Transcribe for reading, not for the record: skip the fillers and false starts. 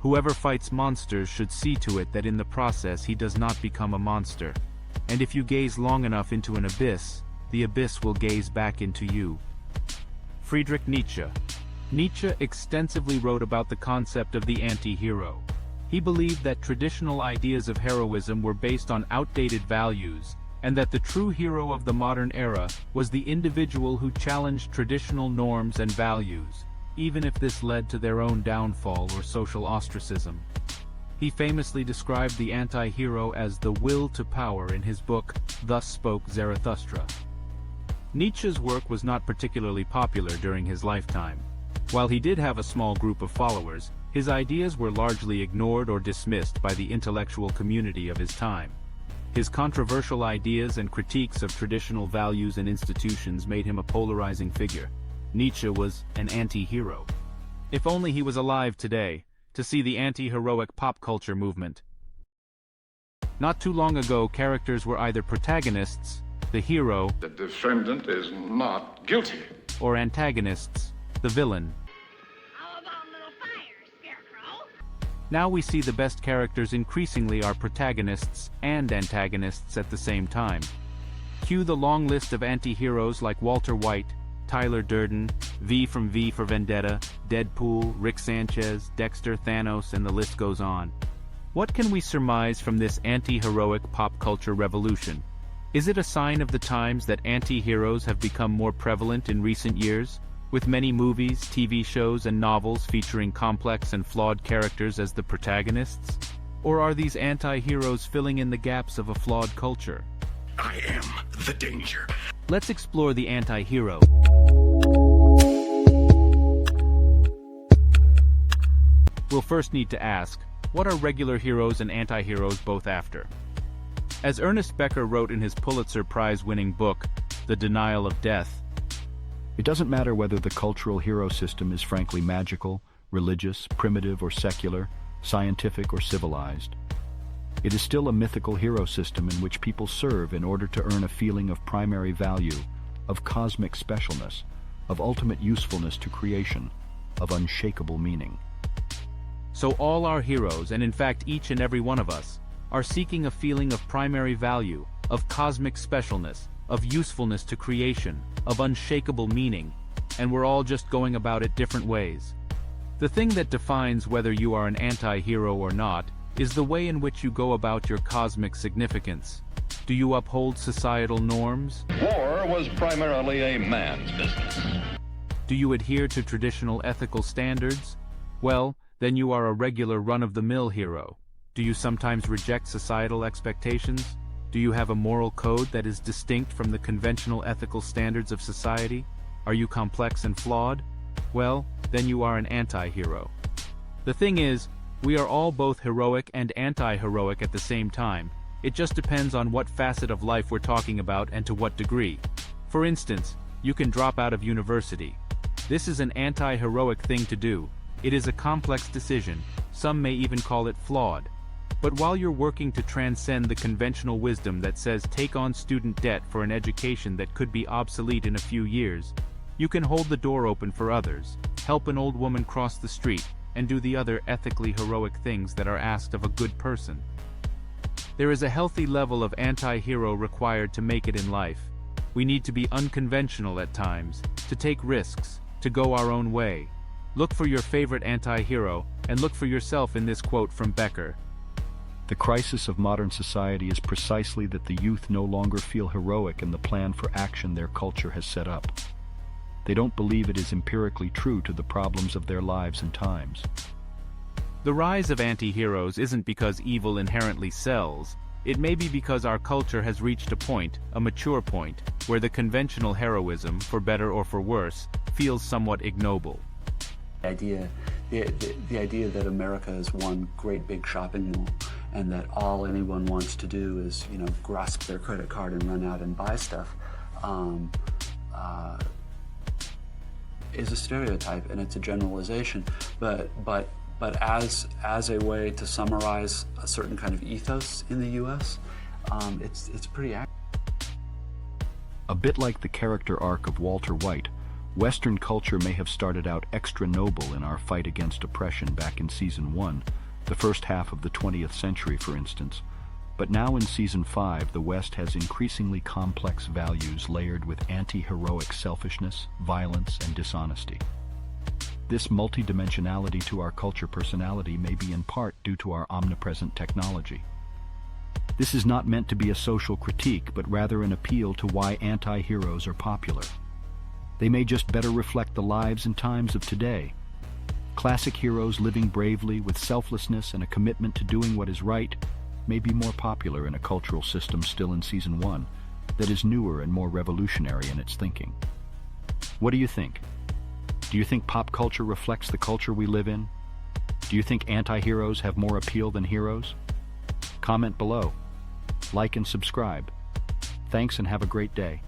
Whoever fights monsters should see to it that in the process he does not become a monster. And if you gaze long enough into an abyss, the abyss will gaze back into you. Friedrich Nietzsche. Nietzsche extensively wrote about the concept of the anti-hero. He believed that traditional ideas of heroism were based on outdated values, and that the true hero of the modern era was the individual who challenged traditional norms and values, even if this led to their own downfall or social ostracism. He famously described the anti-hero as the will to power in his book, Thus Spoke Zarathustra. Nietzsche's work was not particularly popular during his lifetime. While he did have a small group of followers, his ideas were largely ignored or dismissed by the intellectual community of his time. His controversial ideas and critiques of traditional values and institutions made him a polarizing figure. Nietzsche was an anti-hero. If only he was alive today, to see the anti-heroic pop culture movement. Not too long ago, characters were either protagonists, the hero, the defendant is not guilty, or antagonists, the villain. How about a little fire, Scarecrow? Now we see the best characters increasingly are protagonists and antagonists at the same time. Cue the long list of anti-heroes like Walter White, Tyler Durden, V from V for Vendetta, Deadpool, Rick Sanchez, Dexter, Thanos, and the list goes on. What can we surmise from this anti-heroic pop culture revolution? Is it a sign of the times that anti-heroes have become more prevalent in recent years, with many movies, TV shows, and novels featuring complex and flawed characters as the protagonists? Or are these anti-heroes filling in the gaps of a flawed culture? I am the danger. Let's explore the anti-hero. We'll first need to ask, what are regular heroes and anti-heroes both after? As Ernest Becker wrote in his Pulitzer Prize-winning book, The Denial of Death, it doesn't matter whether the cultural hero system is frankly magical, religious, primitive or secular, scientific or civilized. It is still a mythical hero system in which people serve in order to earn a feeling of primary value, of cosmic specialness, of ultimate usefulness to creation, of unshakable meaning. So all our heroes, and in fact each and every one of us, are seeking a feeling of primary value, of cosmic specialness, of usefulness to creation, of unshakable meaning, and we're all just going about it different ways. The thing that defines whether you are an anti-hero or not is the way in which you go about your cosmic significance. Do you uphold societal norms? War was primarily a man's business. Do you adhere to traditional ethical standards? Well, then you are a regular run-of-the-mill hero. Do you sometimes reject societal expectations? Do you have a moral code that is distinct from the conventional ethical standards of society? Are you complex and flawed? Well, then you are an anti-hero. The thing is, we are all both heroic and anti-heroic at the same time. It just depends on what facet of life we're talking about and to what degree. For instance, you can drop out of university. This is an anti-heroic thing to do. It is a complex decision, some may even call it flawed. But while you're working to transcend the conventional wisdom that says take on student debt for an education that could be obsolete in a few years, you can hold the door open for others, help an old woman cross the street, and do the other ethically heroic things that are asked of a good person. There is a healthy level of anti-hero required to make it in life. We need to be unconventional at times, to take risks, to go our own way. Look for your favorite anti-hero, and look for yourself in this quote from Becker. The crisis of modern society is precisely that the youth no longer feel heroic in the plan for action their culture has set up. They don't believe it is empirically true to the problems of their lives and times. The rise of anti-heroes isn't because evil inherently sells. It may be because our culture has reached a point, a mature point, where the conventional heroism, for better or for worse, feels somewhat ignoble. The idea that America is one great big shopping mall and that all anyone wants to do is, grasp their credit card and run out and buy stuff is a stereotype and it's a generalization. But as a way to summarize a certain kind of ethos in the U.S., it's pretty accurate. A bit like the character arc of Walter White, Western culture may have started out extra noble in our fight against oppression back in Season 1, the first half of the 20th century, for instance. But now in Season 5, the West has increasingly complex values layered with anti-heroic selfishness, violence, and dishonesty. This multi-dimensionality to our culture personality may be in part due to our omnipresent technology. This is not meant to be a social critique, but rather an appeal to why anti-heroes are popular. They may just better reflect the lives and times of today. Classic heroes living bravely with selflessness and a commitment to doing what is right may be more popular in a cultural system still in Season 1 that is newer and more revolutionary in its thinking. What do you think? Do you think pop culture reflects the culture we live in? Do you think anti-heroes have more appeal than heroes? Comment below. Like and subscribe. Thanks and have a great day.